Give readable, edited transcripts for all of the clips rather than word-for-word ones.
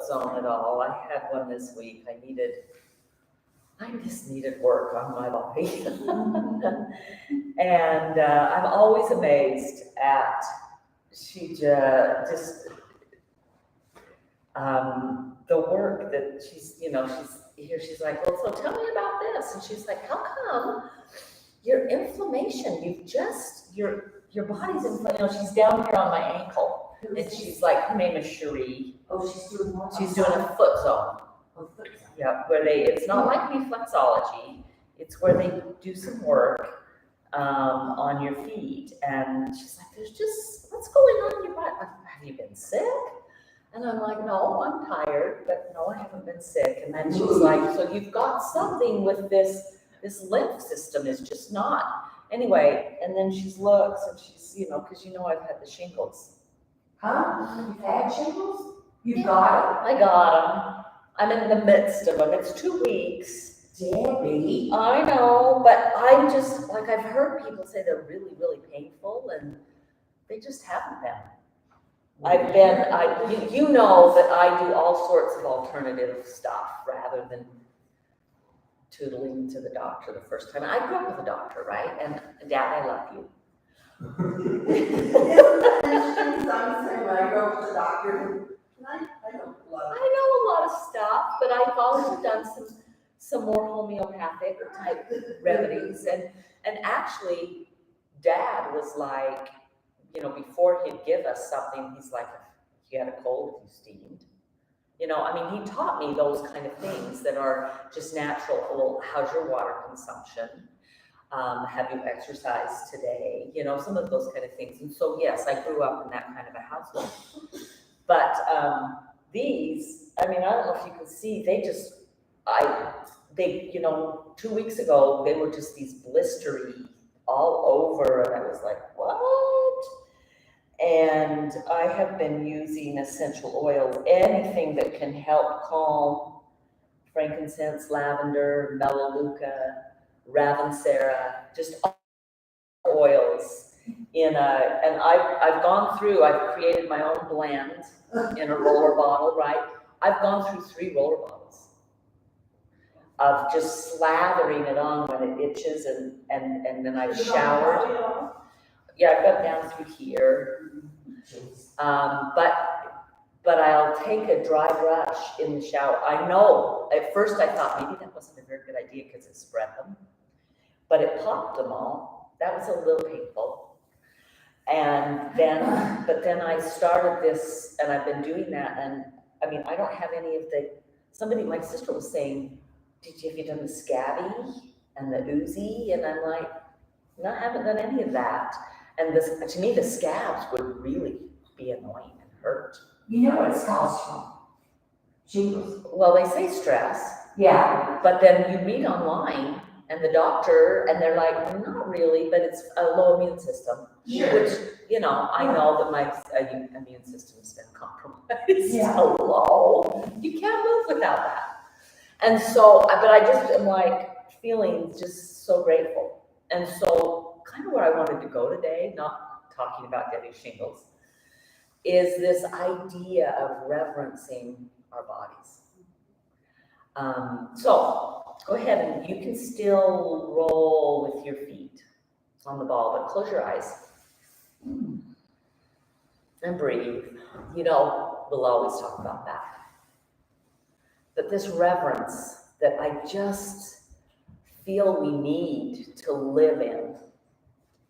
zone at all. I had one this week. I just needed work on my body. And I'm always amazed at, she just, the work that she's here, she's like, well, so tell me about this. And she's like, how come your inflammation, your body's inflamed, she's down here on my ankle. And she's like, her name is Cherie. Oh, she's doing what? She's doing a foot zone. Oh, foot zone. Yeah, it's not like reflexology, it's where they do some work on your feet. And she's like, what's going on in your body? Have you been sick? And I'm like, no, I'm tired, but no, I haven't been sick. And then she's like, so you've got something with this lymph system is just not. Anyway, and then she looks and she's, because I've had the shingles. Huh? You've had shingles? You've got I got them. I'm in the midst of them. It's 2 weeks. Debbie. I know, but I'm just, like, I've heard people say they're really, really painful, and they just haven't been. You know that I do all sorts of alternative stuff rather than tootling to the doctor the first time. I grew up with a doctor, right? And Dad, I love you. I grew up with a doctor. I know a lot of stuff, but I've also done some more homeopathic type remedies. And actually, Dad was like, before he'd give us something, he's like, if you had a cold, you steamed. He taught me those kind of things that are just natural. Well, how's your water consumption? Have you exercised today? Some of those kind of things. And so, yes, I grew up in that kind of a household. But these, I don't know if you can see, 2 weeks ago, they were just these blistery all over, and I was like, what? And I have been using essential oils, anything that can help calm, frankincense, lavender, melaleuca, ravensara, just oils and I've gone through, I've created my own blend in a roller bottle, right? I've gone through 3 roller bottles of just slathering it on when it itches, and then I've showered. Yeah, I've got down through here. But I'll take a dry brush in the shower. I know, at first I thought maybe that wasn't a very good idea because it spread them, but it popped them all. That was a little painful. But then I started this, and I've been doing that, and I don't have any of my sister was saying, have you done the scabby and the oozy? And I'm like, no, I haven't done any of that. And to me, the scabs would really be annoying and hurt. You know what it's caused from? Shingles. Well, they say stress. Yeah. But then you read online, and the doctor, and they're like, not really, but it's a low immune system. Sure. Which, I know that my immune system's been compromised. Yeah. Low. You can't move without that. And so, but I just am like feeling just so grateful. And so kind of where I wanted to go today, not talking about Debbie's shingles, is this idea of reverencing our bodies. So go ahead, and you can still roll with your feet on the ball, but close your eyes and breathe. We'll always talk about that. But this reverence that I just feel we need to live in,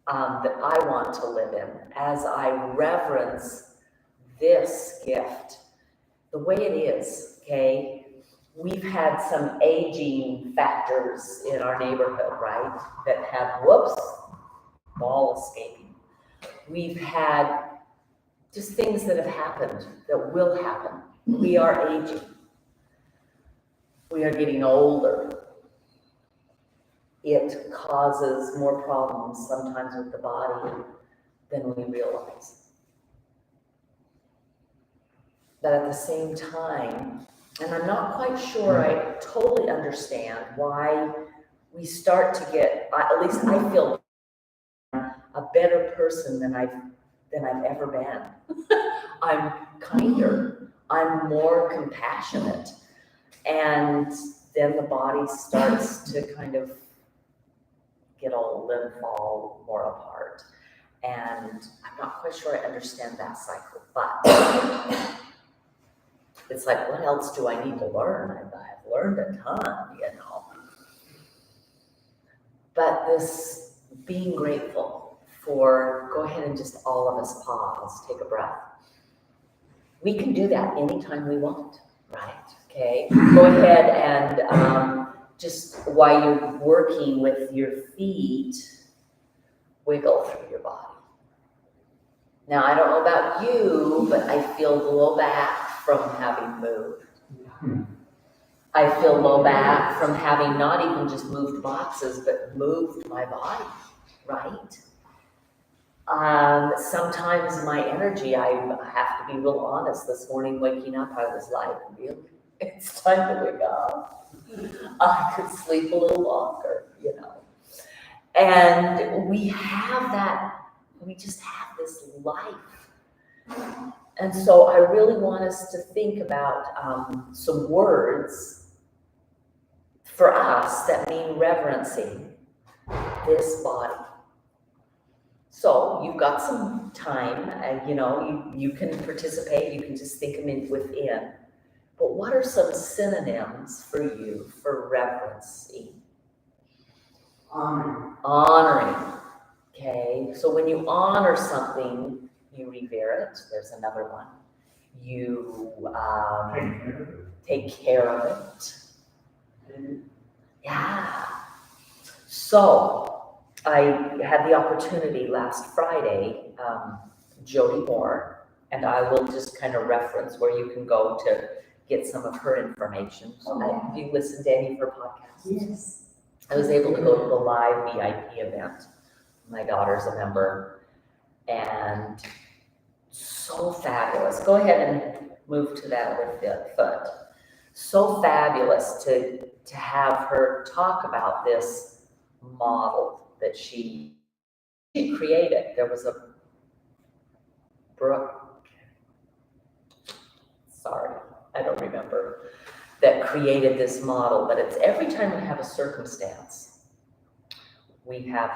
that I want to live in, as I reverence this gift, the way it is, okay? We've had some aging factors in our neighborhood, right? That have, ball escaping. We've had just things that have happened, that will happen. We are aging. We are getting older. It causes more problems sometimes with the body than we realize. But at the same time, and I'm not quite sure I totally understand why we start to get, at least I feel, a better person than I've ever been. I'm kinder. I'm more compassionate. And then the body starts to kind of get old and fall more apart. And I'm not quite sure I understand that cycle, but it's like, what else do I need to learn? I've learned a ton, you know. But this being grateful for, go ahead and just all of us pause, take a breath. We can do that anytime we want, right? Okay, go ahead and just while you're working with your feet, wiggle through your body. Now, I don't know about you, but I feel low back from having moved. I feel low back from having not even just moved boxes, but moved my body, right? Sometimes my energy, I have to be real honest, this morning waking up, I was like, really? It's time to wake up. I could sleep a little longer, you know. And we have that, we just have this life. And so I really want us to think about some words for us that mean reverencing this body. So you've got some time, and you know, you can participate, you can just think them in within. But what are some synonyms for you for reverencing? Honoring. Okay, so when you honor something, you revere it. There's another one. You take care of it. Yeah. So I had the opportunity last Friday, Jody Moore, and I will just kind of reference where you can go to get some of her information. Have you listened to any of her podcasts? Yes. I was able to go to the live VIP event. My daughter's a member, and so fabulous. Go ahead and move to that other foot. So fabulous to have her talk about this model that she created. There was a Brooke, sorry, I don't remember, that created this model, but it's every time we have a circumstance, we have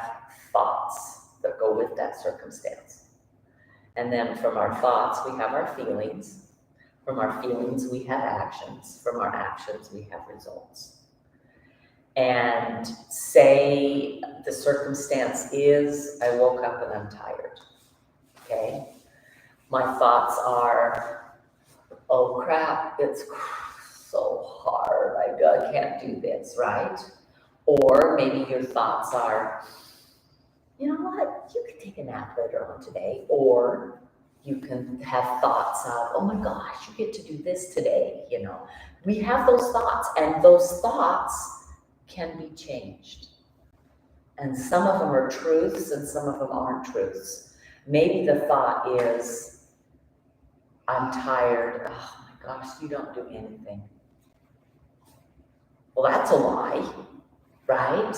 thoughts that go with that circumstance. And then from our thoughts, we have our feelings. From our feelings, we have actions. From our actions, we have results. And say the circumstance is, I woke up and I'm tired, okay? My thoughts are, oh crap, it's so hard, I can't do this, right? Or maybe your thoughts are, you know what, you could take a nap later on today. Or you can have thoughts of, oh my gosh, you get to do this today, you know. We have those thoughts, and those thoughts can be changed. And some of them are truths and some of them aren't truths. Maybe the thought is, I'm tired, oh my gosh, you don't do anything. Well, that's a lie, right?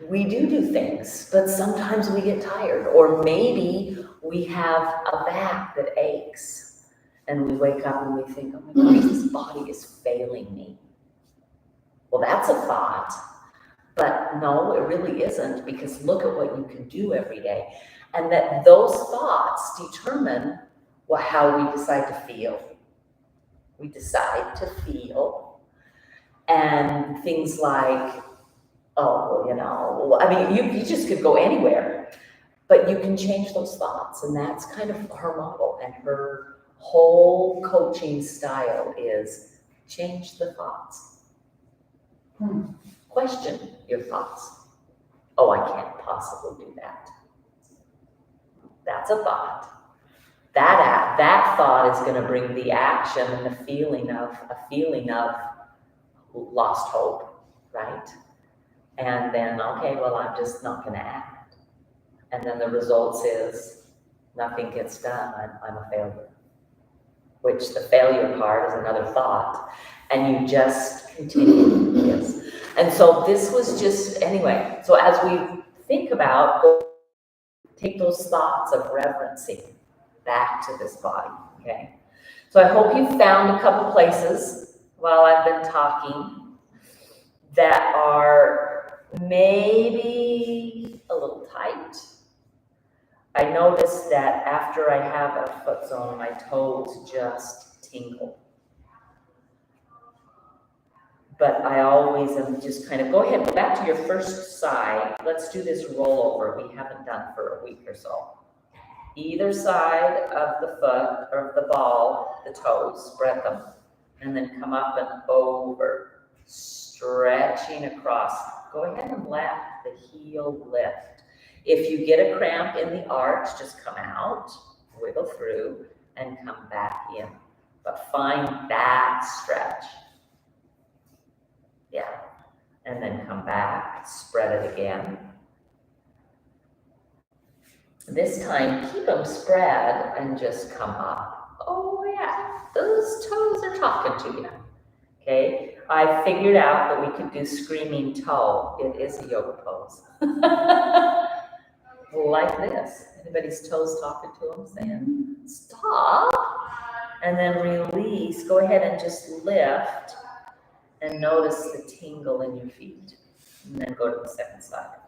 We do things, but sometimes we get tired. Or maybe we have a back that aches and we wake up and we think, oh my gosh, this body is failing me. Well, that's a thought, but no, it really isn't, because look at what you can do every day. And that those thoughts determine how we decide to feel. We decide to feel, and things like, oh, well, you know, I mean, you just could go anywhere, but you can change those thoughts. And that's kind of her model. And her whole coaching style is change the thoughts. Question your thoughts. Oh, I can't possibly do that. That's a thought. That thought is going to bring the action and the feeling of lost hope, right? And then, okay, well, I'm just not going to act. And then the results is nothing gets done. I'm a failure. Which the failure part is another thought. And you just continue. Yes. And so this was just, anyway, so as we think about, take those thoughts of reverencing back to this body, okay? So I hope you found a couple places while I've been talking that are maybe a little tight. I notice that after I have a foot zone, my toes just tingle. But I always am just kind of, go ahead, go back to your first side. Let's do this rollover we haven't done for a week or so. Either side of the foot or the ball, the toes, spread them, and then come up and over, stretching across. Go ahead and let the heel lift. If you get a cramp in the arch, just come out, wiggle through, and come back in. But find that stretch. Yeah, and then come back, spread it again. This time, keep them spread and just come up. Oh yeah, those toes are talking to you. Okay, I figured out that we could do screaming toe. It is a yoga pose. Like this. Anybody's toes talking to them, saying, stop. And then release. Go ahead and just lift. And notice the tingle in your feet. And then go to the second side.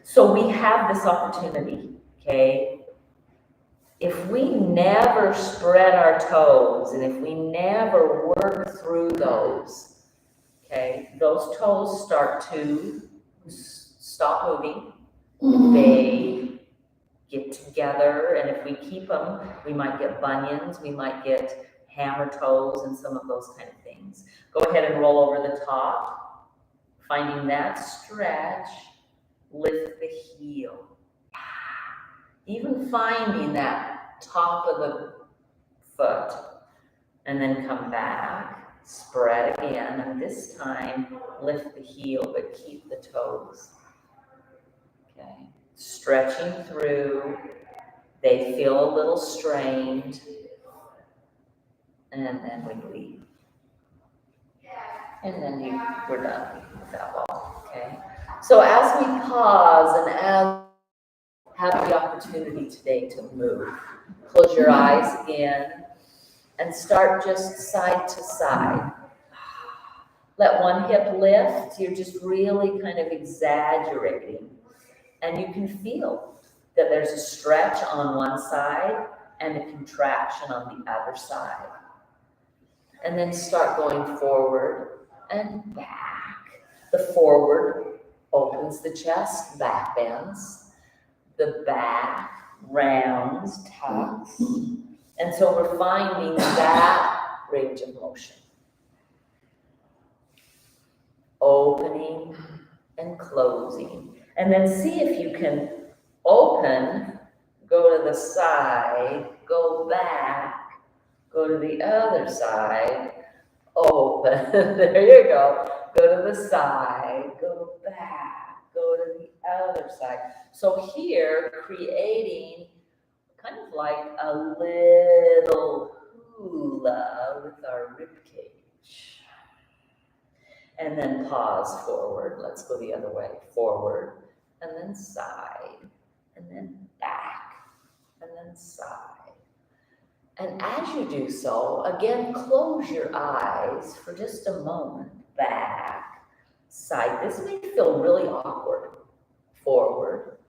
So we have this opportunity, okay? If we never spread our toes and if we never work through those, okay, those toes start to stop moving. They get together, and if we keep them, we might get bunions, we might get hammer toes and some of those kind of things. Go ahead and roll over the top, finding that stretch, lift the heel. Even finding that top of the foot, and then come back, spread again, and this time lift the heel, but keep the toes. Okay, stretching through, they feel a little strained, and then we leave. And then we're done with that ball, okay? So as we pause and as have the opportunity today to move, close your eyes again and start just side to side. Let one hip lift, you're just really kind of exaggerating. And you can feel that there's a stretch on one side and a contraction on the other side. And then start going forward and back. The forward opens the chest, back bends. The back rounds, tucks. And so we're finding that range of motion. Opening and closing. And then see if you can open, go to the side, go back, go to the other side, open. There you go. Go to the side, go back, go to the other side. So here, creating kind of like a little hula with our rib cage. And then pause forward. Let's go the other way. Forward, and then side, and then back, and then side. And as you do so, again, close your eyes for just a moment. Back, side. This may feel really awkward. Forward,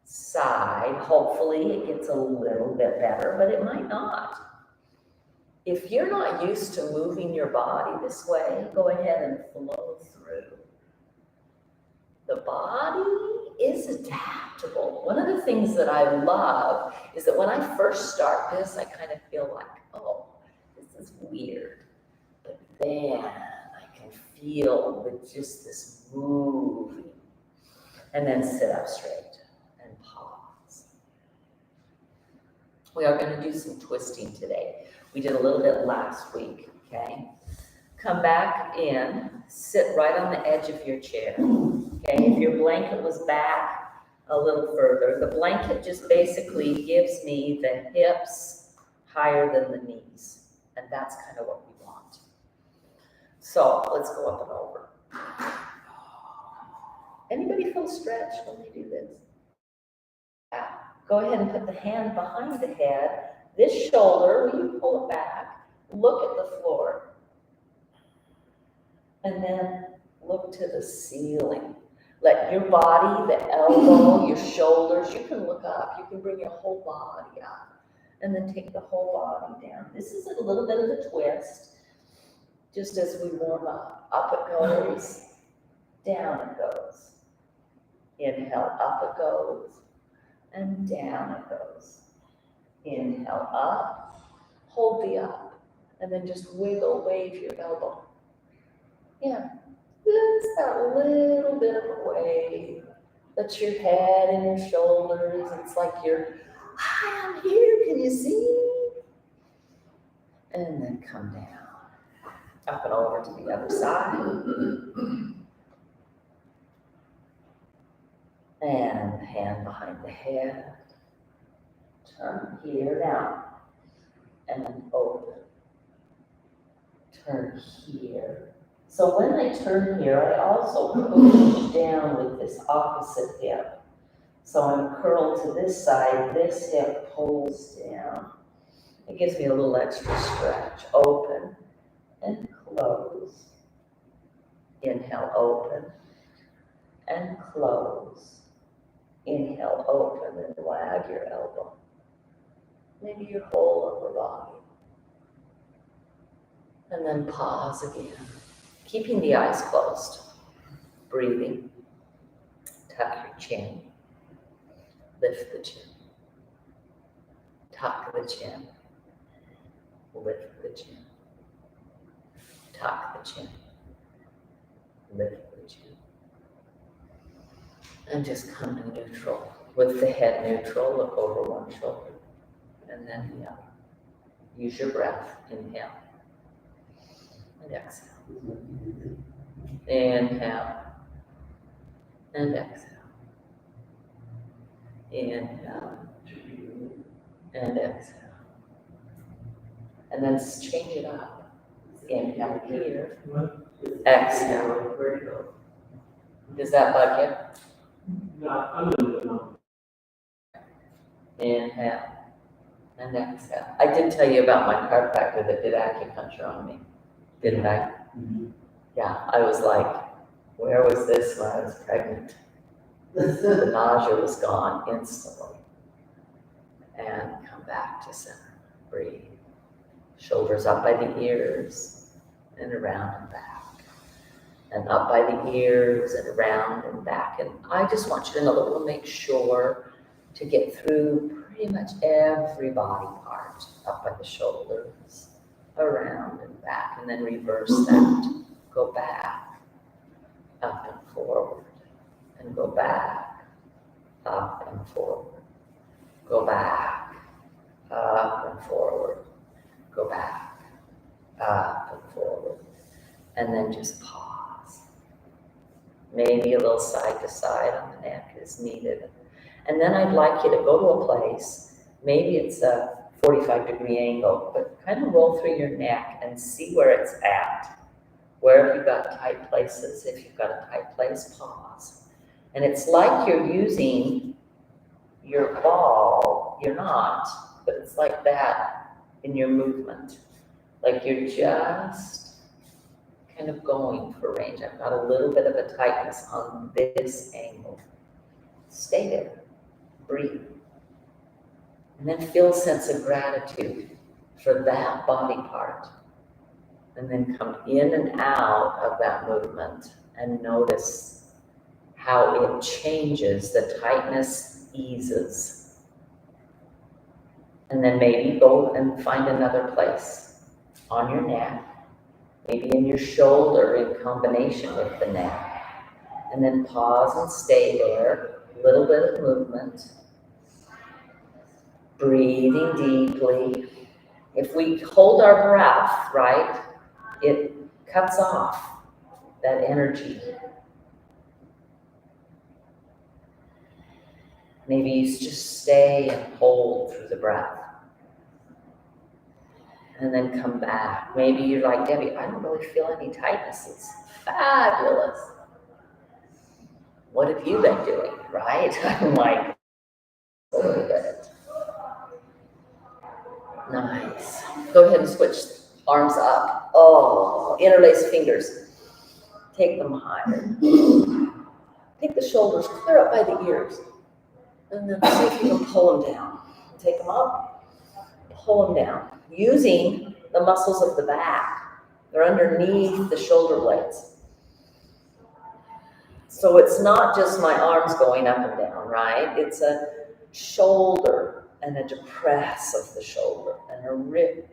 side. Hopefully it gets a little bit better, but it might not. If you're not used to moving your body this way, go ahead and flow through. The body is adaptable. One of the things that I love is that when I first start this, I kind of feel like, oh, this is weird. But then I can feel with just this moving. And then sit up straight and pause. We are going to do some twisting today. We did a little bit last week, okay? Come back in, sit right on the edge of your chair, okay? If your blanket was back a little further, the blanket just basically gives me the hips higher than the knees, and that's kind of what we want. So let's go up and over. Anybody feel stretched when they do this? Yeah. Go ahead and put the hand behind the head this shoulder, will you pull it back? Look at the floor. And then look to the ceiling. Let your body, the elbow, your shoulders, you can look up. You can bring your whole body up. And then take the whole body down. This is a little bit of a twist. Just as we warm up. Up it goes. Down it goes. Inhale, up it goes. And down it goes. Inhale, up. Hold the up. And then just wiggle, wave your elbow. Yeah. Just that little bit of a wave. Let your head and your shoulders. It's like you're, hi, I'm here. Can you see? And then come down. Up and over to the other side. And hand behind the head. Turn here now. And then open. Turn here. So when I turn here, I also push down with this opposite hip. So I'm curled to this side, this hip pulls down. It gives me a little extra stretch. Open and close. Inhale, open and close. Inhale, open and wag your elbow. Maybe your whole upper body. And then pause again. Keeping the eyes closed, breathing, tuck your chin, lift the chin, tuck the chin, lift the chin, tuck the chin, lift the chin. And just come to neutral, with the head neutral, look over one shoulder, and then the other. Use your breath, inhale, and exhale. Inhale and exhale. Inhale and exhale. And then change it up. Inhale here. Exhale. Does that bug you? Inhale and exhale. I did tell you about my chiropractor that did acupuncture on me, didn't I? Mm-hmm. Yeah, I was like, where was this when I was pregnant? The nausea was gone instantly. And come back to center. Breathe. Shoulders up by the ears and around and back. And up by the ears and around and back. And I just want you to know that we'll make sure to get through pretty much every body part. Up by the shoulders, around and back. And then reverse that. Go back, up and forward, and go back, up and forward, go back, up and forward, go back, up and forward, and then just pause. Maybe a little side to side on the neck is needed. And then I'd like you to go to a place, maybe it's a 45-degree angle, but kind of roll through your neck and see where it's at. Where have you got tight places? If you've got a tight place, pause. And it's like you're using your ball. You're not, but it's like that in your movement. Like you're just kind of going for range. I've got a little bit of a tightness on this angle. Stay there. Breathe. And then feel a sense of gratitude for that body part. And then come in and out of that movement and notice how it changes, the tightness eases. And then maybe go and find another place on your neck, maybe in your shoulder in combination with the neck. And then pause and stay there, a little bit of movement. Breathing deeply. If we hold our breath, right, it cuts off that energy. Maybe you just stay and hold through the breath. And then come back. Maybe you're like, Debbie, I don't really feel any tightnesses. Fabulous. What have you been doing, right? I'm like, a little bit. Nice. Go ahead and switch arms up. Oh, interlace fingers. Take them higher. Take the shoulders clear up by the ears. And then see if you can pull them down. Take them up, pull them down. Using the muscles of the back. They're underneath the shoulder blades. So it's not just my arms going up and down, right? It's a shoulder and a depress of the shoulder and a rib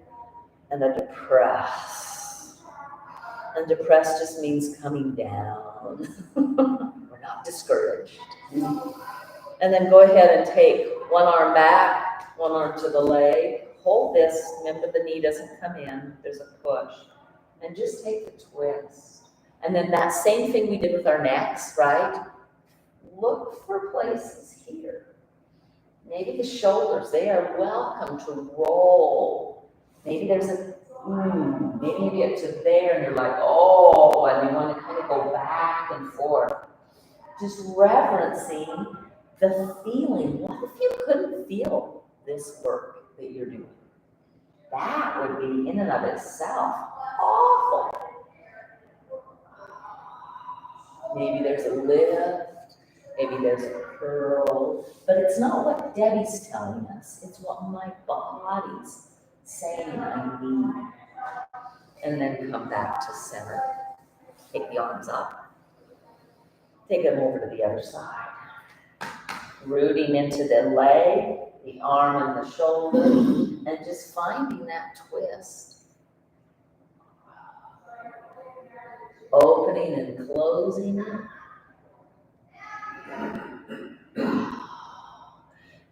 and a depress. And depress just means coming down. We're not discouraged. And then go ahead and take one arm back, one arm to the leg. Hold this. Remember the knee doesn't come in. There's a push. And just take the twist. And then that same thing we did with our necks, right? Look for places here. Maybe the shoulders, they are welcome to roll. Maybe there's a, maybe you get to there and you're like, oh, and you want to kind of go back and forth. Just reverencing the feeling. What if you couldn't feel this work that you're doing? That would be in and of itself awful. Maybe there's a lift, maybe there's a curl, but it's not what Debbie's telling us. It's what my body's saying I need. And then come back to center. Take the arms up. Take them over to the other side. Rooting into the leg, the arm and the shoulder, and just finding that twist. Opening and closing.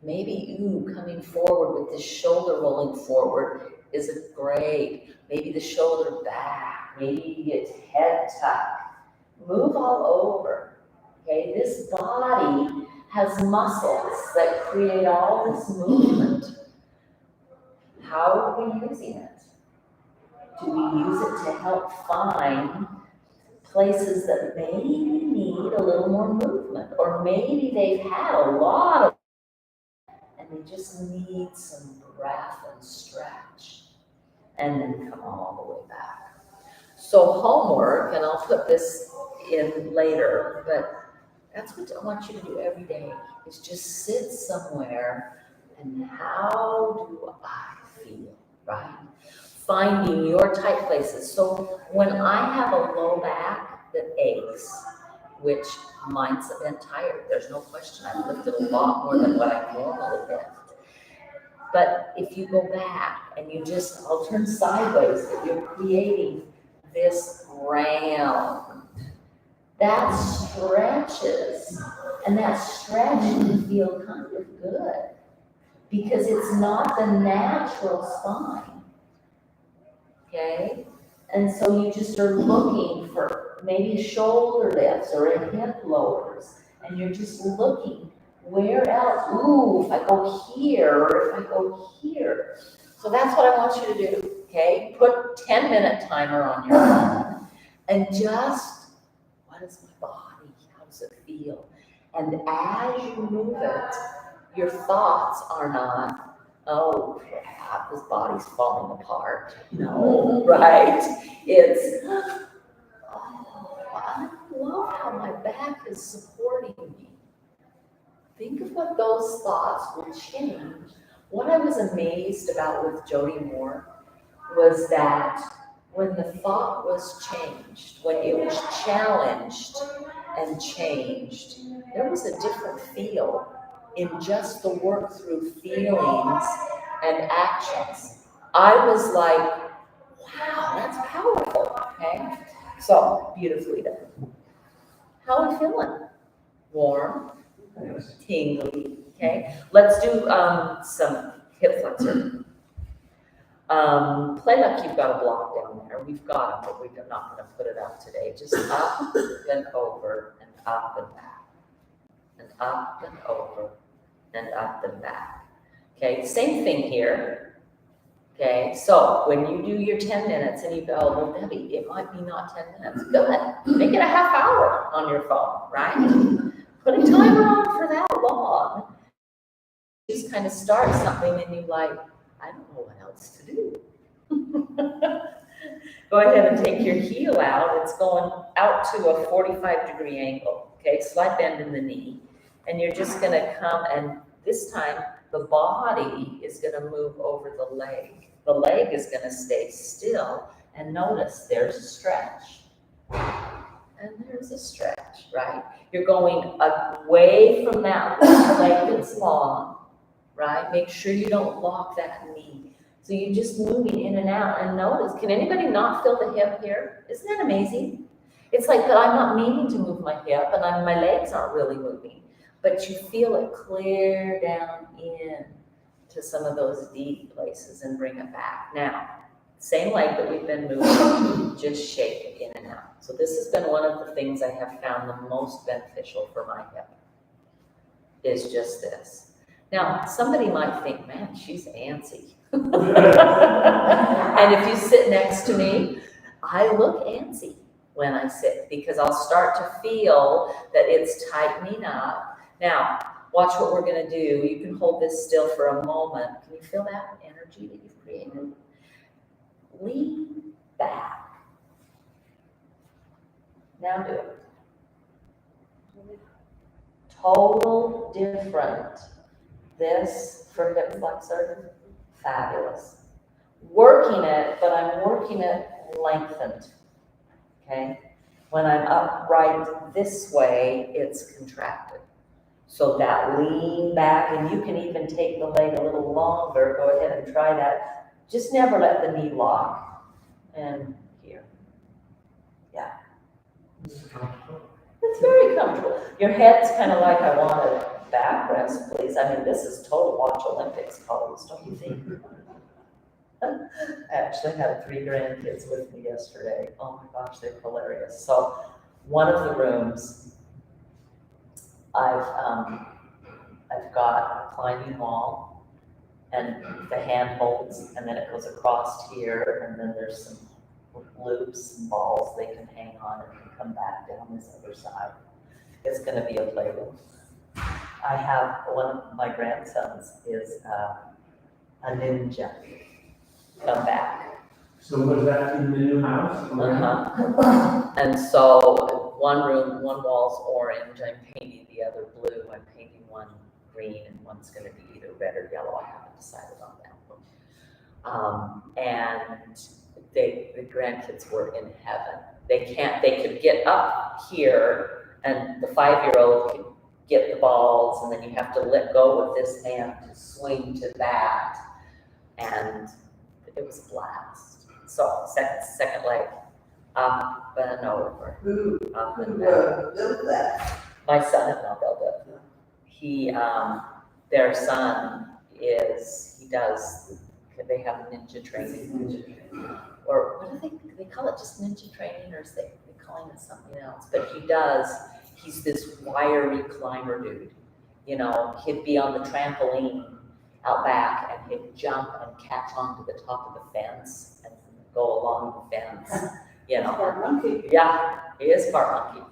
Maybe, coming forward with the shoulder rolling forward is a great. Maybe the shoulder back. Maybe you get head tuck. Move all over. Okay, this body has muscles that create all this movement. How are we using it? Do we use it to help find places that maybe need a little more movement, or maybe they've had a lot of, and they just need some breath and stretch, and then come all the way back. So homework, and I'll put this in later, but that's what I want you to do every day, is just sit somewhere, and how do I feel, right? Finding your tight places. So when I have a low back that aches, which mine's been tired, there's no question, I've lifted a lot more than what I normally lift. But if you go back and you just, I'll turn sideways, but you're creating this round. That stretches, and that stretch can feel kind of good because it's not the natural spine. Okay, and so you just are looking for maybe shoulder lifts or a hip lowers, and you're just looking where else. Ooh, if I go here or if I go here. So that's what I want you to do. Okay, put 10-minute timer on your phone, and just what is my body? How does it feel? And as you move it, your thoughts are not, oh crap, this body's falling apart. No, right? It's, oh, I love how my back is supporting me. Think of what those thoughts will change. What I was amazed about with Jody Moore was that when the thought was changed, when it was challenged and changed, there was a different feel in just the work through feelings and actions. I was like, wow, that's powerful, okay? So, beautifully done. How are we feeling? Warm, tingly, okay? Let's do some hip flexor. Play like you've got a block down there. We've got it, but we're not going to put it up today. Just up and over and up and back. And up and over and up and back. Okay, same thing here. Okay, so when you do your 10 minutes and you go, well, Debbie, it might be not 10 minutes. Good. Make it a half hour on your phone, right? Put a timer on for that long. Just kind of start something and you like, I don't know what else to do. Go ahead and take your heel out. It's going out to a 45-degree angle. Okay, slight bend in the knee. And you're just gonna come, and this time the body is gonna move over the leg. The leg is gonna stay still, and notice there's a stretch. And there's a stretch, right? You're going away from that leg that's long, right? Make sure you don't lock that knee. So you're just moving in and out, and notice, can anybody not feel the hip here? Isn't that amazing? It's like that I'm not meaning to move my hip, and my legs aren't really moving, but you feel it clear down in to some of those deep places and bring it back. Now, same leg that we've been moving, just shake it in and out. So this has been one of the things I have found the most beneficial for my hip, is just this. Now, somebody might think, man, she's antsy. And if you sit next to me, I look antsy when I sit, because I'll start to feel that it's tightening up. Now, watch what we're gonna do. You can hold this still for a moment. Can you feel that energy that you've created? Lean back. Now do it. Total different. This for hip flexor, fabulous. Working it, but I'm working it lengthened, okay? When I'm upright this way, it's contracted. So that lean back, and you can even take the leg a little longer. Go ahead and try that. Just never let the knee lock. And here, yeah. It's very comfortable. Your head's kind of like, I want a backrest, please. I mean, this is total Watch Olympics pose, don't you think? I actually had 3 grandkids with me yesterday. Oh my gosh, they're hilarious. So one of the rooms, I've got a climbing wall and the handholds, and then it goes across here, and then there's some loops and balls they can hang on and come back down this other side. It's gonna be a playroom. I have one of my grandsons is a ninja. Come back. So was that in the new house? And so one room, one wall's orange. I'm painting the other blue. I'm painting one green, and one's going to be either red or yellow. I haven't decided on that one. And the grandkids were in heaven. They could get up here, and the 5-year-old could get the balls, and then you have to let go with this hand to swing to that. And it was a blast. So second leg, up and over, up and down. built that? My son-in-law built it. He, their son they have ninja training. Or what do they call it, just ninja training, or is they calling it something else? But he's this wiry climber dude. You know, he'd be on the trampoline out back, and he'd jump and catch onto the top of the fence and go along the fence, you know. Part monkey. Yeah, he is part monkey.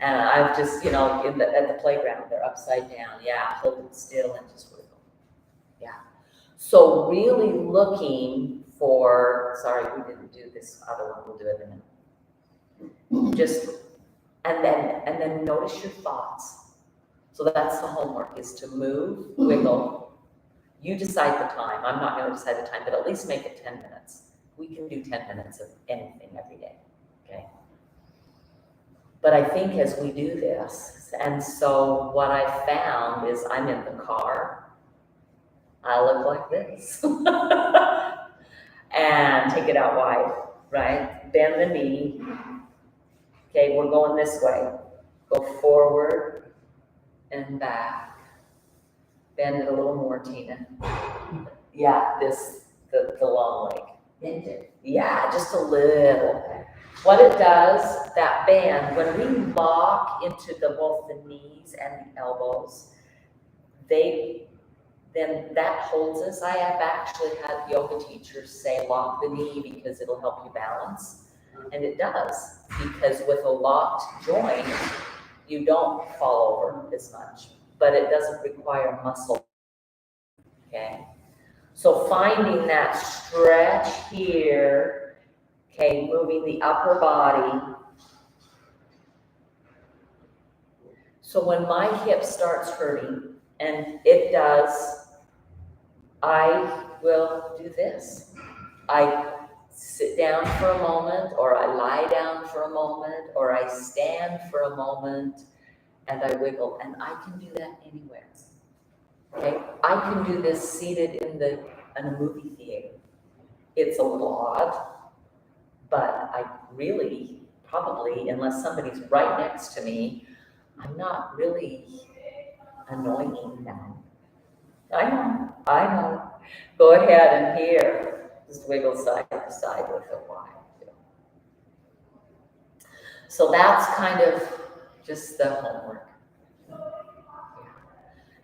And I've just, you know, at the playground, they're upside down. Yeah, hold it still and just wiggle. Yeah. So really looking for, sorry, we didn't do this other one, we'll do it in a minute. Just, and then notice your thoughts. So that's the homework, is to move, wiggle. You decide the time. I'm not going to decide the time, but at least make it 10 minutes. We can do 10 minutes of anything every day, okay? But I think as we do this, and so what I found is I'm in the car, I look like this. And take it out wide, right? Bend the knee. Okay, we're going this way. Go forward and back. Bend it a little more, Tina. Yeah, the long leg. Bend it. Yeah, just a little. What it does, that bend, when we lock into both the knees and the elbows, then that holds us. I have actually had yoga teachers say lock the knee because it'll help you balance. And it does, because with a locked joint, you don't fall over as much, but it doesn't require muscle, okay? So finding that stretch here, okay, moving the upper body. So when my hip starts hurting, and it does, I will do this. I sit down for a moment, or I lie down for a moment, or I stand for a moment, and I wiggle, and I can do that anywhere. Okay, I can do this seated in a movie theater. It's a little odd, but I really probably, unless somebody's right next to me, I'm not really annoying them. I know. Go ahead and here, just wiggle side to side with a Y. So that's kind of just the homework.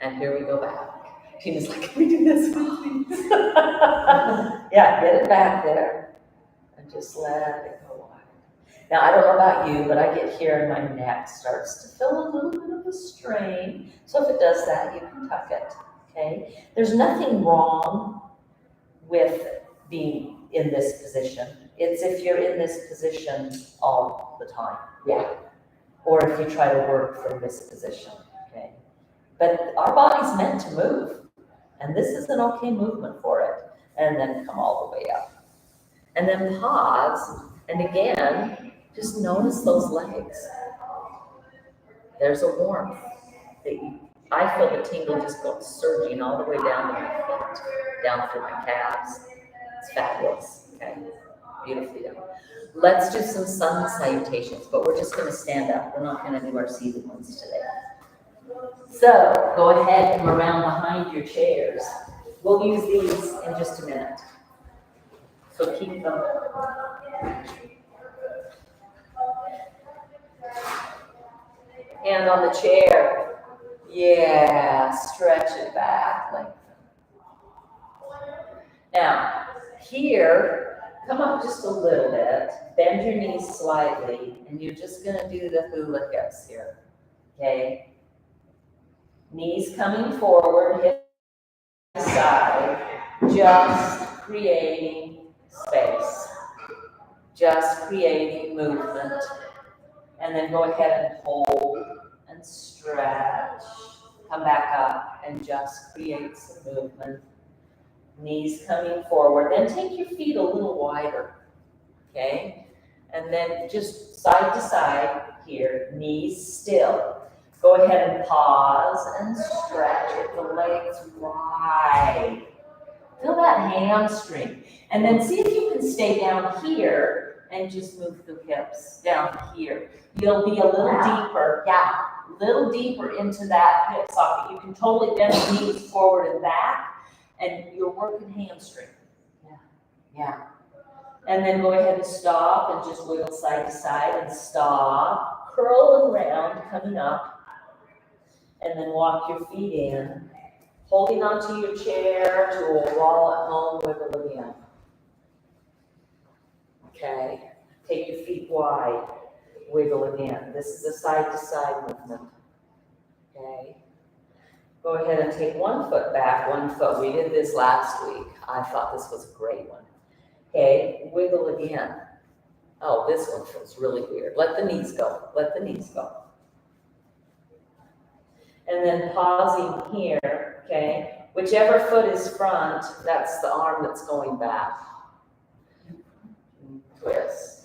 And here we go back. Tina's like, can we do this one, please? Yeah, get it back there. And just let it go wide. Now, I don't know about you, but I get here and my neck starts to feel a little bit of a strain. So if it does that, you can tuck it, okay? There's nothing wrong with being in this position. It's if you're in this position all the time. Yeah. Or if you try to work from this position, okay? But our body's meant to move, and this is an okay movement for it. And then come all the way up. And then pause, and again, just notice those legs. There's a warmth that I feel the tingle just go surging all the way down to my feet, down through my calves. It's fabulous, okay? Beautifully done. Let's do some sun salutations, but we're just gonna stand up. We're not gonna do our seated ones today. So go ahead and come around behind your chairs. We'll use these in just a minute. So keep them. Hand on the chair. Yeah, stretch it back. Lengthen. Now, here, come up just a little bit. Bend your knees slightly, and you're just going to do the hula hips here. Okay? Knees coming forward, hips side, just creating space. Just creating movement. And then go ahead and hold and stretch. Come back up and just create some movement. Knees coming forward. Then take your feet a little wider. Okay? And then just side to side here. Knees still. Go ahead and pause and stretch with the legs wide. Feel that hamstring. And then see if you can stay down here and just move the hips down here. You'll be a little deeper, a little deeper into that hip socket. You can totally bend the knees forward and back, and you're working hamstring. Yeah. And then go ahead and stop and just wiggle side to side and stop. Curl around, coming up. And then walk your feet in, holding onto your chair to a wall at home, wiggle again. Okay, take your feet wide, wiggle again. This is a side-to-side movement. Okay, go ahead and take one foot back, one foot. We did this last week. I thought this was a great one. Okay, wiggle again. Oh, this one feels really weird. Let the knees go, let the knees go. And then pausing here, okay? Whichever foot is front, that's the arm that's going back. Twist.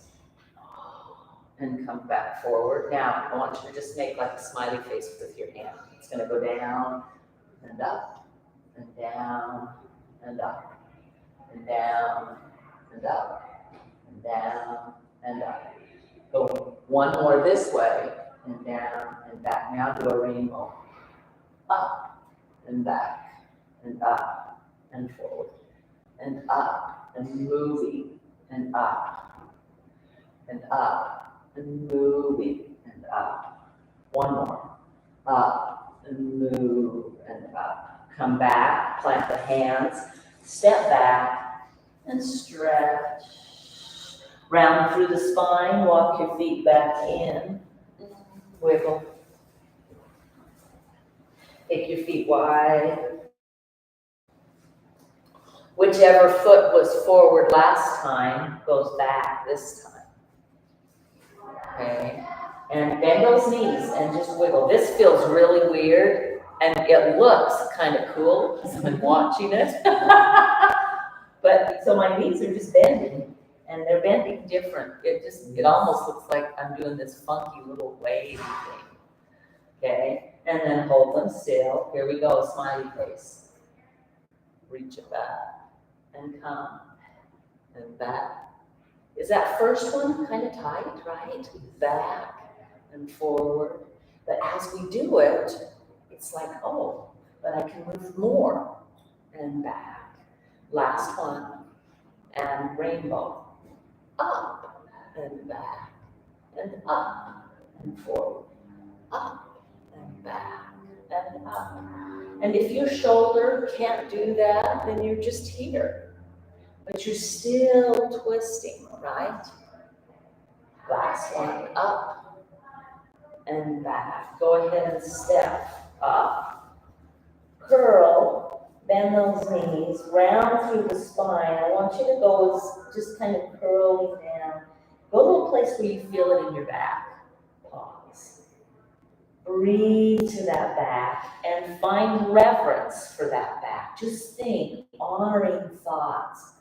And come back forward. Now, I want you to just make like a smiley face with your hand. It's gonna go down and up, and down, and up, and down, and up, and down, and up. Go one more this way, and down, and back. Now do a rainbow. Up and back and up and forward and up and moving and up and up and moving and up. One more. Up and move and up. Come back, plant the hands, step back and stretch. Round through the spine, walk your feet back in, wiggle. Take your feet wide. Whichever foot was forward last time goes back this time. Okay, and bend those knees and just wiggle. This feels really weird and it looks kind of cool because I've been watching it. But so my knees are just bending and they're bending different. It almost looks like I'm doing this funky little wave thing. Okay, and then hold them still. Here we go, smiley face. Reach it back and come and back. Is that first one kind of tight, right? Back and forward. But as we do it, it's like, oh, but I can move more and back. Last one, and rainbow. Up and back, and up and forward. Up and back, and up. And if your shoulder can't do that, then you're just here. But you're still twisting, right? Last one, up and back. Go ahead and step up. Curl, bend those knees, round through the spine. I want you to go as just kind of curling down. Go to a place where you feel it in your back. Pause. Breathe to that back and find reverence for that back. Just think, honoring thoughts.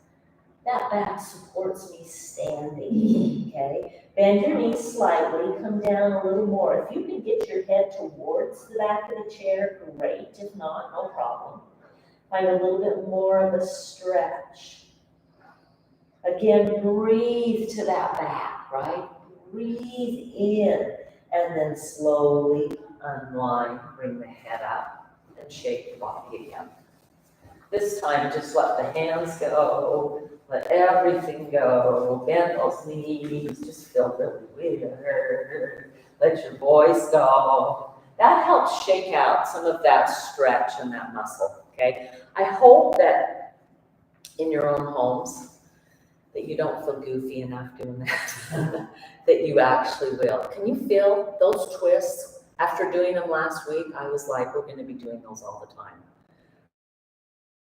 That back supports me standing, okay? Bend your knees slightly, come down a little more. If you can get your head towards the back of the chair, great. If not, no problem. Find a little bit more of a stretch. Again, breathe to that back, right? Breathe in, and then slowly unwind, bring the head up, and shake the body again. This time, just let the hands go. Let everything go. Bend those knees. Just feel really weird. Let your voice go. That helps shake out some of that stretch and that muscle, okay? I hope that in your own homes that you don't feel goofy enough doing that, that you actually will. Can you feel those twists? After doing them last week, I was like, we're going to be doing those all the time.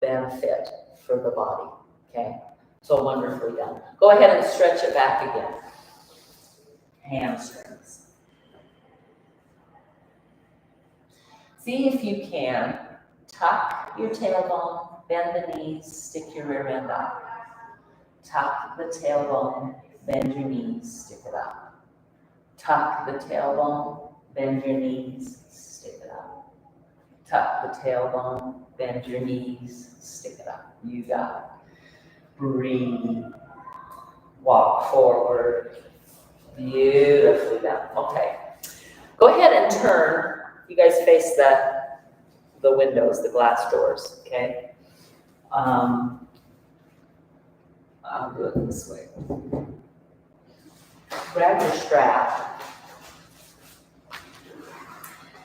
Benefit for the body, okay? So wonderfully done. Go ahead and stretch it back again. Hamstrings. See if you can tuck your tailbone, bend the knees, stick your rear end up. Tuck the tailbone, bend your knees, stick it up. Tuck the tailbone, bend your knees, stick it up. Tuck the tailbone, bend your knees, stick it up. You got it. Breathe. Walk forward. Beautifully done. Okay. Go ahead and turn. You guys face the windows, the glass doors, okay? I'll do it this way. Grab your strap.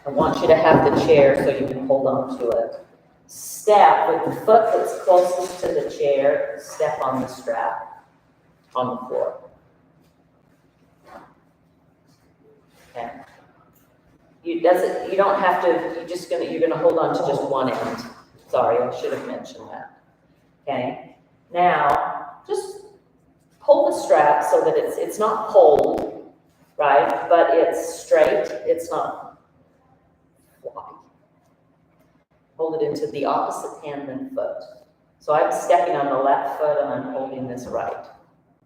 I want you to have the chair so you can hold on to it. Step with the foot that's closest to the chair, step on the strap, on the floor. Okay. You don't have to, you're gonna hold on to just one end. Sorry, I should have mentioned that. Okay. Now, just pull the strap so that it's not pulled, right? But it's straight, it's not floppy. Hold it into the opposite hand and foot. So I'm stepping on the left foot and I'm holding this right.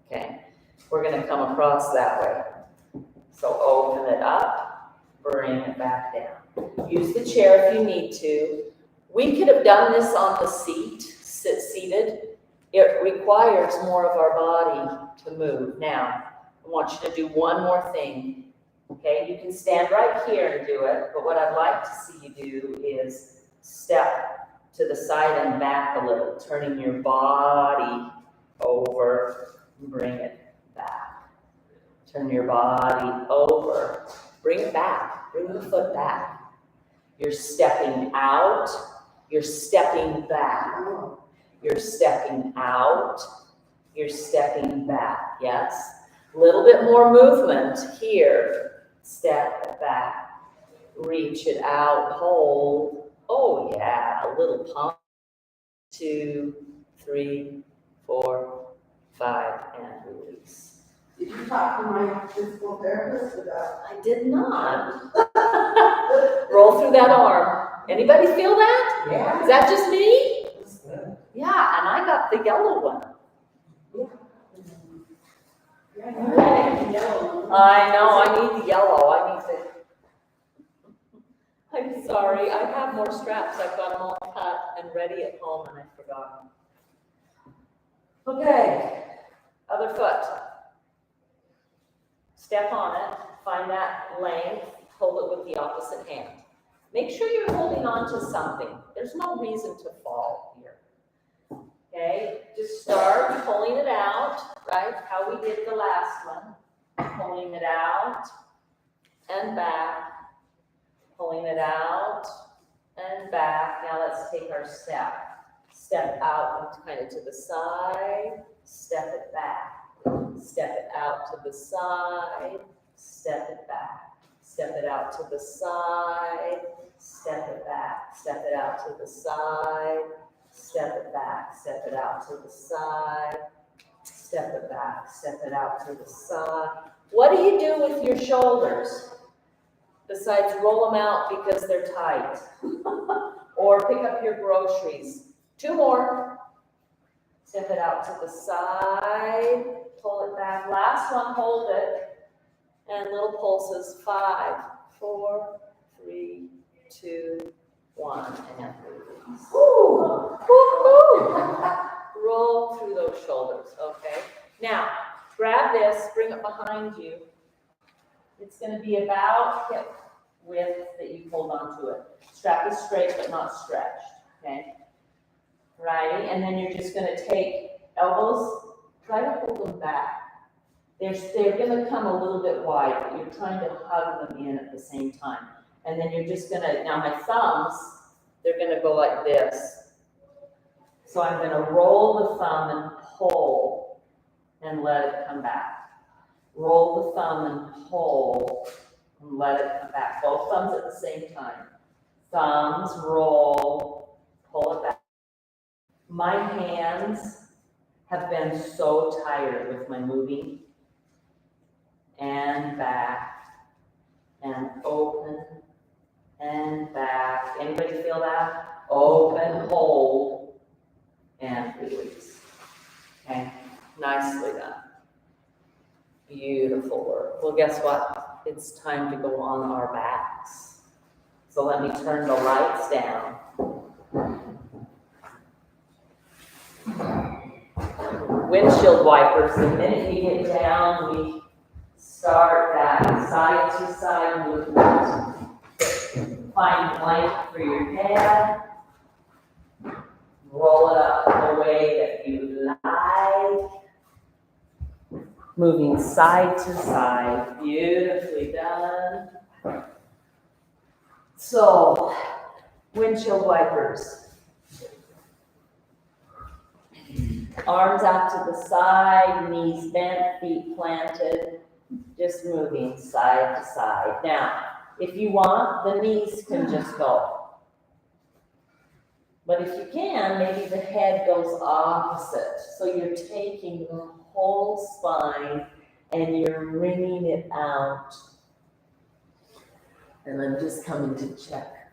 Okay. We're gonna come across that way. So open it up, bring it back down. Use the chair if you need to. We could have done this on the seat, seated. It requires more of our body to move. Now, I want you to do one more thing. Okay, you can stand right here and do it, but what I'd like to see you do is step to the side and back a little, turning your body over, bring it back. Turn your body over, bring it back, bring the foot back. You're stepping out, you're stepping back. You're stepping out, you're stepping back, yes? A little bit more movement here. Step back, reach it out, hold. Oh yeah, a little pump. 2, 3, 4, 5, and release. Did you talk to my physical therapist about? I did not. Roll through that arm. Anybody feel that? Yeah. Is that just me? That's good. Yeah, and I got the yellow one. I know, I need the yellow. I'm sorry, I have more straps. I've got them all cut and ready at home and I forgot them. Okay, other foot. Step on it, find that length, hold it with the opposite hand. Make sure you're holding on to something. There's no reason to fall here. Okay, just start pulling it out, right? How we did the last one. Pulling it out and back, pulling it out and back. Now let's take our step. Step out and kind of to the side, step it back. Step it out to the side, step it back. Step it out to the side, step it back. Step it out to the side, step it back. Step it out to the side, step it back. Step it out to the side. What do you do with your shoulders besides roll them out because they're tight? Or pick up your groceries. 2 more. Step it out to the side, pull it back. Last one, hold it. And little pulses, 5, 4, 3, 2, 1, and release. Woo! Woo-hoo! Roll through those shoulders, okay? Now, grab this, bring it behind you. It's going to be about hip width that you hold onto it. Strap is straight but not stretched, okay? Righty, and then you're just going to take elbows, try to hold them back. They're going to come a little bit wide, but you're trying to hug them in at the same time. And then you're just going to, now my thumbs, they're going to go like this. So I'm going to roll the thumb and pull and let it come back. Roll the thumb and pull and let it come back. Both thumbs at the same time. Thumbs, roll, pull it back. My hands have been so tired with my moving. And back, and open, and back. Anybody feel that? Open, hold, and release. Okay, nicely done. Beautiful work. Well, guess what? It's time to go on our backs. So let me turn the lights down. Windshield wipers, the minute you get down, we start that side-to-side movement. Find a blanket for your head. Roll it up the way that you like. Moving side to side. Beautifully done. So, windshield wipers. Arms out to the side, knees bent, feet planted. Just moving side to side. Now, if you want, the knees can just go. But if you can, maybe the head goes opposite. So you're taking the whole spine and you're wringing it out. And I'm just coming to check.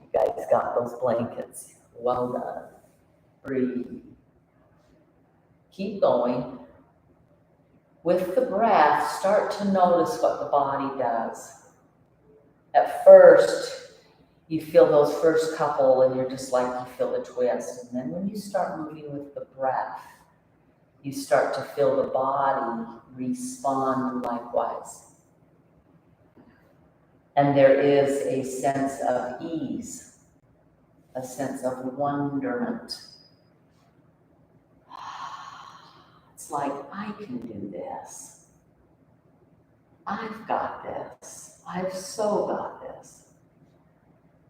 You guys got those blankets. Well done. Breathe. Keep going. With the breath, start to notice what the body does. At first, you feel those first couple and you're just like, you feel the twist. And then when you start moving with the breath, you start to feel the body respond likewise. And there is a sense of ease, a sense of wonderment. It's like, I can do this. I've got this. I've so got this.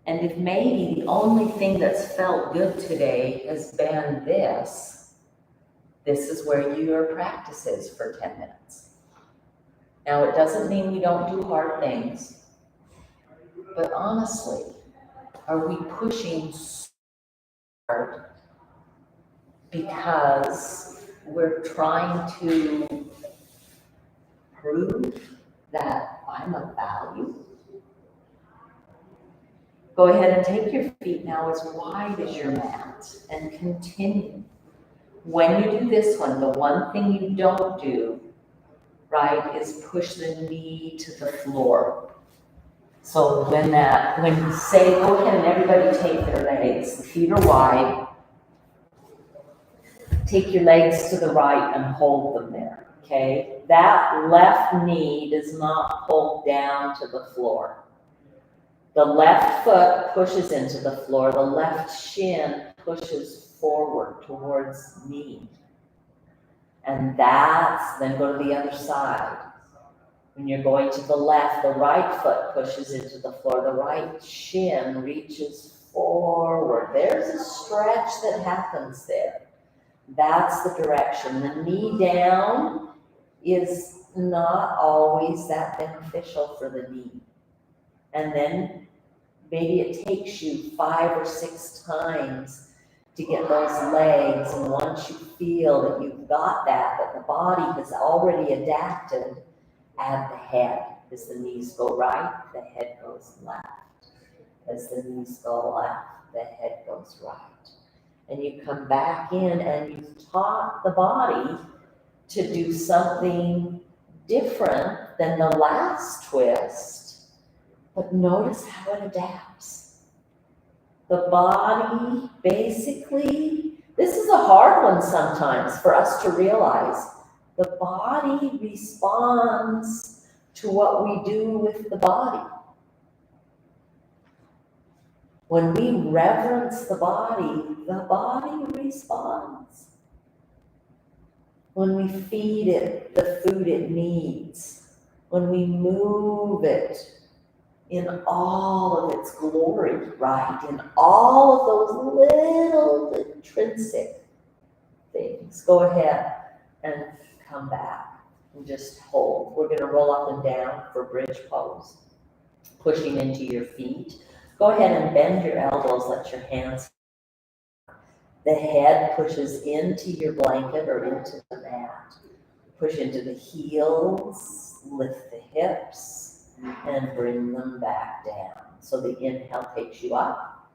And if maybe the only thing that's felt good today has been this is where your practice is for 10 minutes. Now, it doesn't mean we don't do hard things, but honestly, are we pushing so hard because we're trying to prove that I'm of value. Go ahead and take your feet now as wide as your mat and continue. When you do this one, the one thing you don't do, right, is push the knee to the floor. So when you say, go ahead and everybody take their legs, the feet are wide. Take your legs to the right and hold them there, okay? That left knee does not pull down to the floor. The left foot pushes into the floor. The left shin pushes forward towards knee. And then go to the other side. When you're going to the left, the right foot pushes into the floor. The right shin reaches forward. There's a stretch that happens there. That's the direction. The knee down is not always that beneficial for the knee. And then maybe it takes you 5 or 6 times to get those legs. And once you feel that you've got that the body has already adapted, add the head. As the knees go right, the head goes left. As the knees go left, the head goes right. And you come back in and you've taught the body to do something different than the last twist, but notice how it adapts. The body basically, this is a hard one sometimes for us to realize. The body responds to what we do with the body. When we reverence the body responds. When we feed it the food it needs, when we move it in all of its glory, right? In all of those little intrinsic things. Go ahead and come back and just hold. We're going to roll up and down for bridge pose, pushing into your feet. Go ahead and bend your elbows, let your hands. The head pushes into your blanket or into the mat. Push into the heels, lift the hips, and bring them back down. So the inhale takes you up.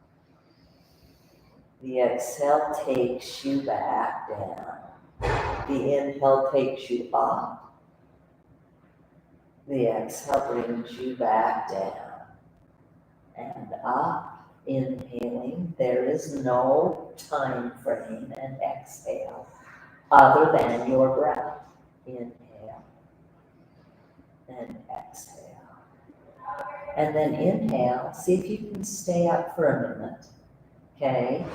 The exhale takes you back down. The inhale takes you up. The exhale brings you back down. And up. Inhaling, there is no time frame, and exhale other than your breath. Inhale and exhale. And then inhale, see if you can stay up for a minute. Okay,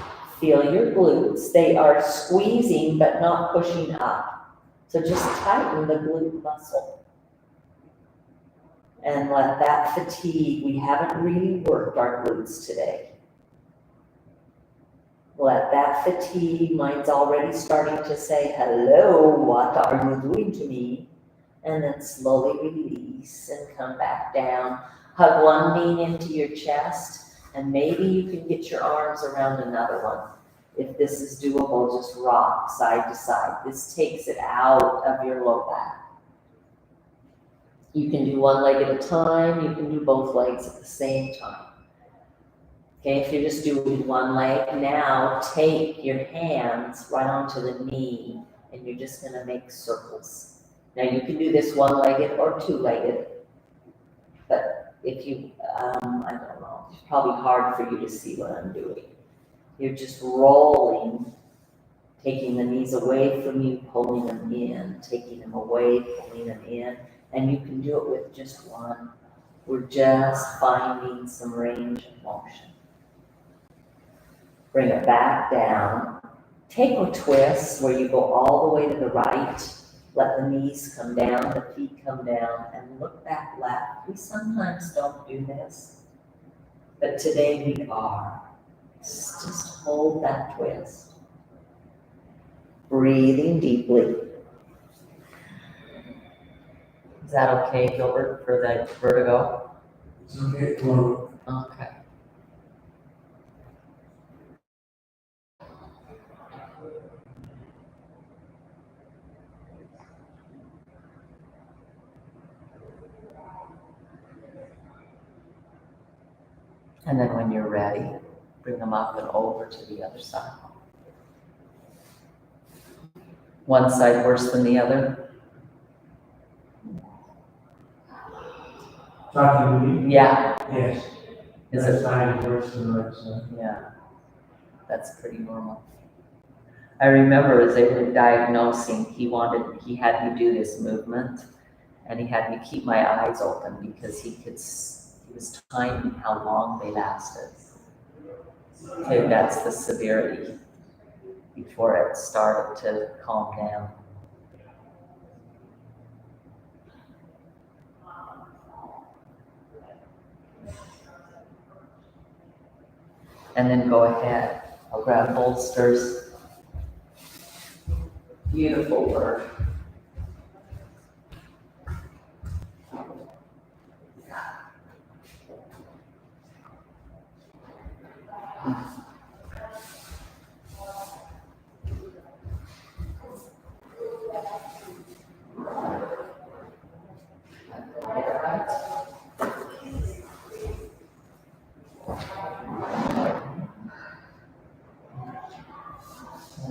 feel your glutes. They are squeezing but not pushing up. So just tighten the glute muscle. And let that fatigue, we haven't really worked our glutes today. Let that fatigue, mine's already starting to say, hello, what are you doing to me? And then slowly release and come back down. Hug one knee into your chest, and maybe you can get your arms around another one. If this is doable, just rock side to side. This takes it out of your low back. You can do one leg at a time. You can do both legs at the same time. Okay, if you're just doing one leg, now take your hands right onto the knee and you're just gonna make circles. Now you can do this one-legged or two-legged, but if you, I don't know, it's probably hard for you to see what I'm doing. You're just rolling, taking the knees away from you, pulling them in, taking them away, pulling them in. And you can do it with just one. We're just finding some range of motion. Bring it back down. Take a twist where you go all the way to the right. Let the knees come down, the feet come down, and look back left. We sometimes don't do this, but today we are. Just hold that twist. Breathing deeply. Is that okay, Gilbert, for the vertigo? It's okay, well, Okay. And then when you're ready, bring them up and over to the other side. One side worse than the other? Talking to me? Yeah. Yes. Is That it? side is worse than the right side. Yeah. That's pretty normal. I remember as they were diagnosing, he had me do this movement, and he had me keep my eyes open because he was timing how long they lasted. Okay, that's the severity before it started to calm down. And then go ahead. I'll grab bolsters. Beautiful work.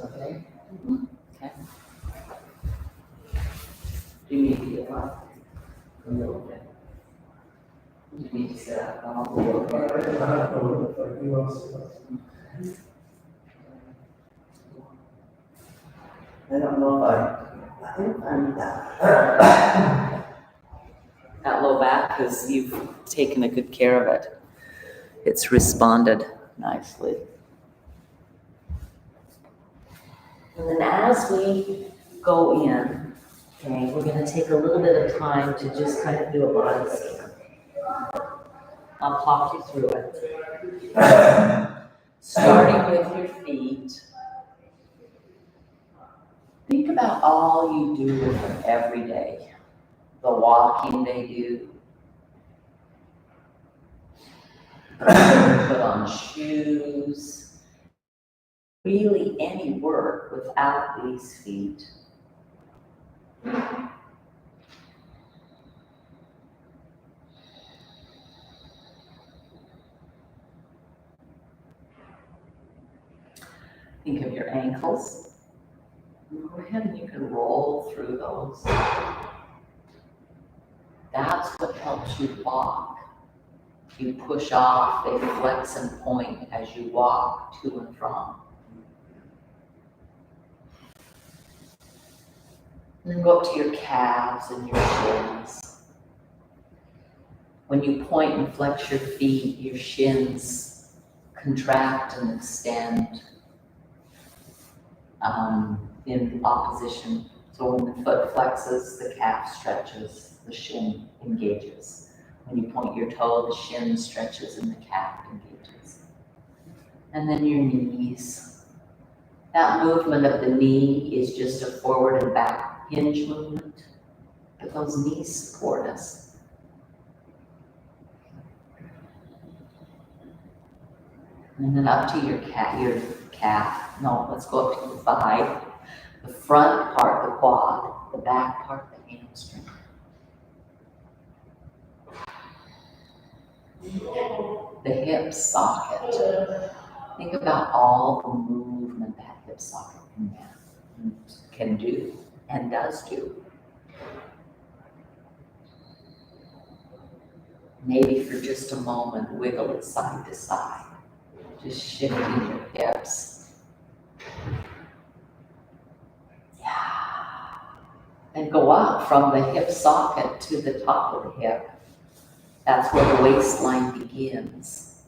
Okay. Okay. Do you need to get up a little bit? You need to sit up a little bit. I don't know if I think I'm that. That low back, because you've taken a good care of it. It's responded nicely. And then as we go in, okay, we're going to take a little bit of time to just kind of do a body scan. I'll talk you through it. Starting with your feet. Think about all you do with them every day. The walking they do. Put on shoes. Really any work without these feet. Think of your ankles. Go ahead and you can roll through those. That's what helps you walk. You push off, they flex and point as you walk to and from. And then go up to your calves and your shins. When you point and flex your feet, your shins contract and extend in opposition. So when the foot flexes, the calf stretches, the shin engages. When you point your toe, the shin stretches and the calf engages. And then your knees. That movement of the knee is just a forward and back hinge movement, but those knees support us. And then up to your calf. No, let's go up to the thigh. The front part, the quad. The back part, the hamstring. The hip socket. Think about all the movement that hip socket can do and does do. Maybe for just a moment, wiggle it side to side. Just shifting your hips. Yeah. And go up from the hip socket to the top of the hip. That's where the waistline begins.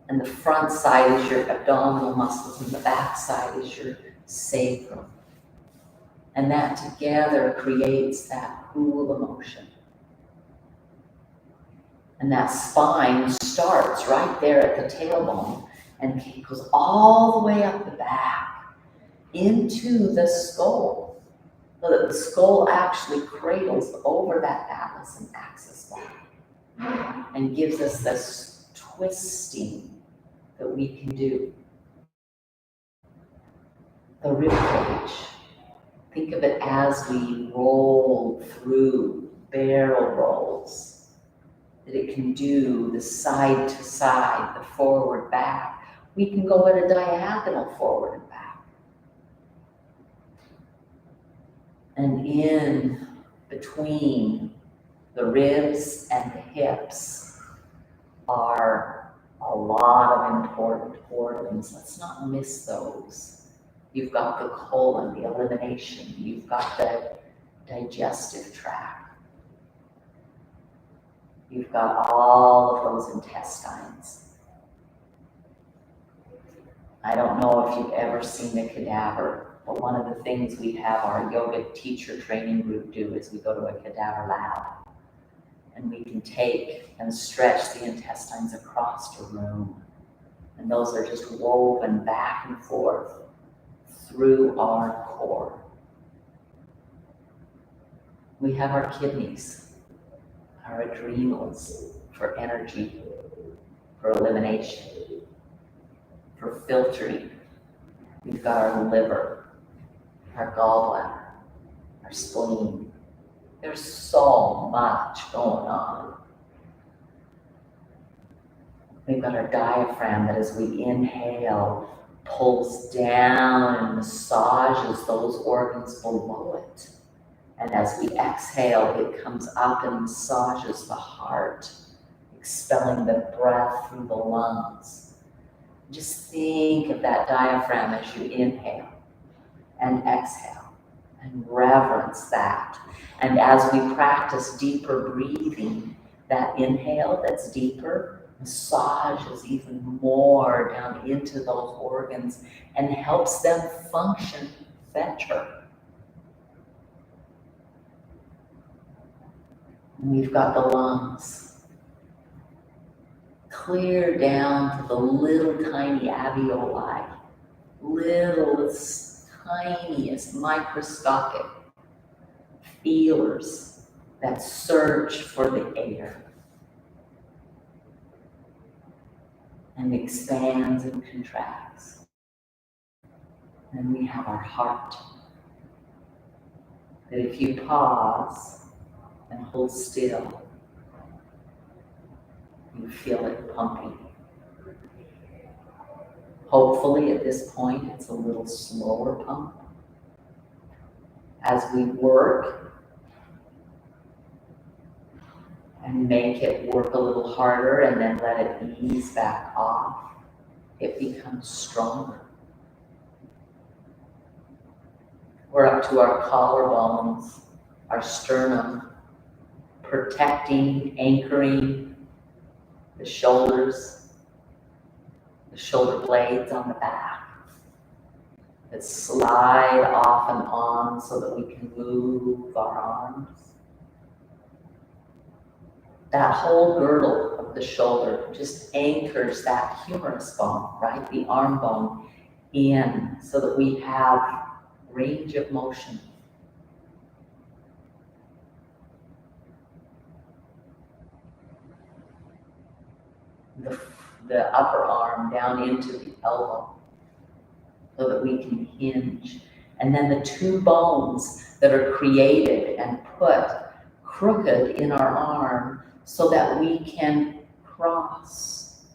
And the front side is your abdominal muscles, and the back side is your sacrum. And that together creates that cool emotion. And that spine starts right there at the tailbone and goes all the way up the back into the skull, so that the skull actually cradles over that atlas and axis line and gives us this twisting that we can do. The rib cage. Think of it as we roll through barrel rolls. that it can do the side to side, the forward, back. We can go at a diagonal forward and back. And in between the ribs and the hips are a lot of important organs. Let's not miss those. You've got the colon, the elimination. You've got the digestive tract. You've got all of those intestines. I don't know if you've ever seen a cadaver, but one of the things we have our yoga teacher training group do is we go to a cadaver lab. And we can take and stretch the intestines across the room. And those are just woven back and forth through our core. We have our kidneys, our adrenals for energy, for elimination, for filtering. We've got our liver, our gallbladder, our spleen. There's so much going on. We've got our diaphragm that as we inhale, pulls down and massages those organs below it. And as we exhale, it comes up and massages the heart, expelling the breath through the lungs. Just think of that diaphragm as you inhale and exhale and reverence that. And as we practice deeper breathing, that inhale that's deeper massages even more down into those organs and helps them function better. And we've got the lungs. Clear down to the little tiny alveoli, littlest, tiniest, microscopic feelers that search for the air and expands and contracts. And we have our heart, that if you pause and hold still, you feel it pumping. Hopefully at this point it's a little slower pump. As we work and make it work a little harder and then let it ease back off, it becomes stronger. We're up to our collarbones, our sternum, protecting, anchoring the shoulders, the shoulder blades on the back that slide off and on so that we can move our arms. That whole girdle of the shoulder just anchors that humerus bone, right? The arm bone in so that we have range of motion. The upper arm down into the elbow so that we can hinge. And then the two bones that are created and put crooked in our arm so that we can cross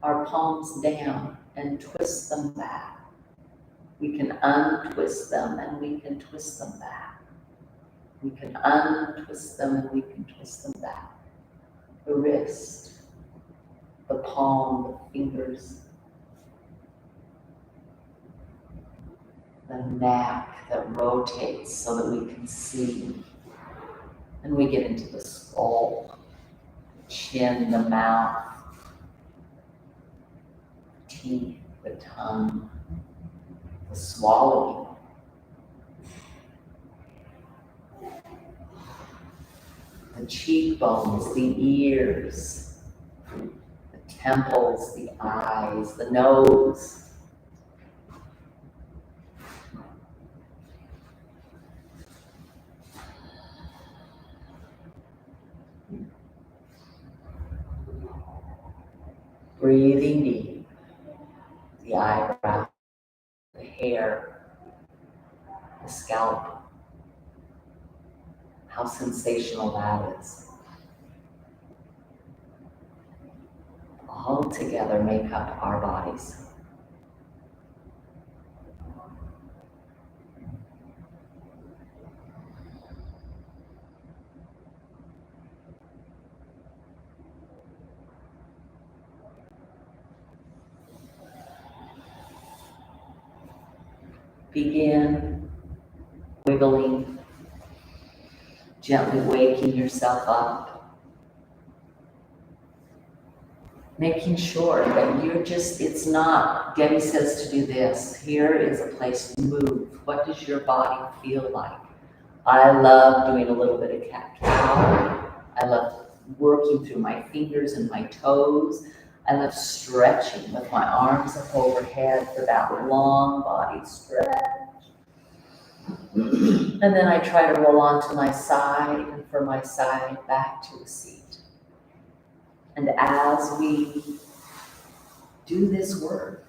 our palms down and twist them back. We can untwist them and we can twist them back. We can untwist them and we can twist them back. The wrist, the palm, the fingers, the neck that rotates so that we can see. And we get into the skull, the chin, the mouth, teeth, the tongue, the swallowing. The cheekbones, the ears, the temples, the eyes, the nose. Breathing deep, the eyebrow, the hair, the scalp. How sensational that is. all together make up our bodies. Begin wiggling, gently waking yourself up, making sure that it's not, Debbie says to do this. Here is a place to move. What does your body feel like? I love doing a little bit of cat-cow. I love working through my fingers and my toes. I love stretching with my arms up overhead for that long body stretch. And then I try to roll onto my side, and from my side back to a seat. And as we do this work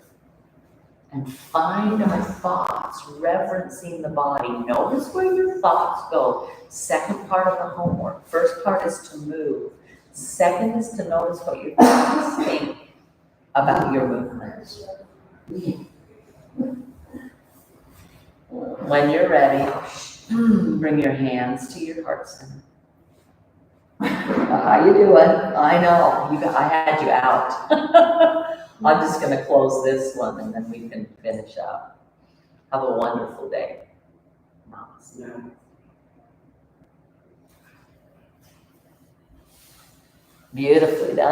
and find our thoughts, reverencing the body, notice where your thoughts go. Second part of the homework. First part is to move. Second is to notice what your thoughts think about your movement. When you're ready, bring your hands to your heart center. How you doing? I know, I had you out. I'm just gonna close this one and then we can finish up. Have a wonderful day. Namaste. Beautifully done.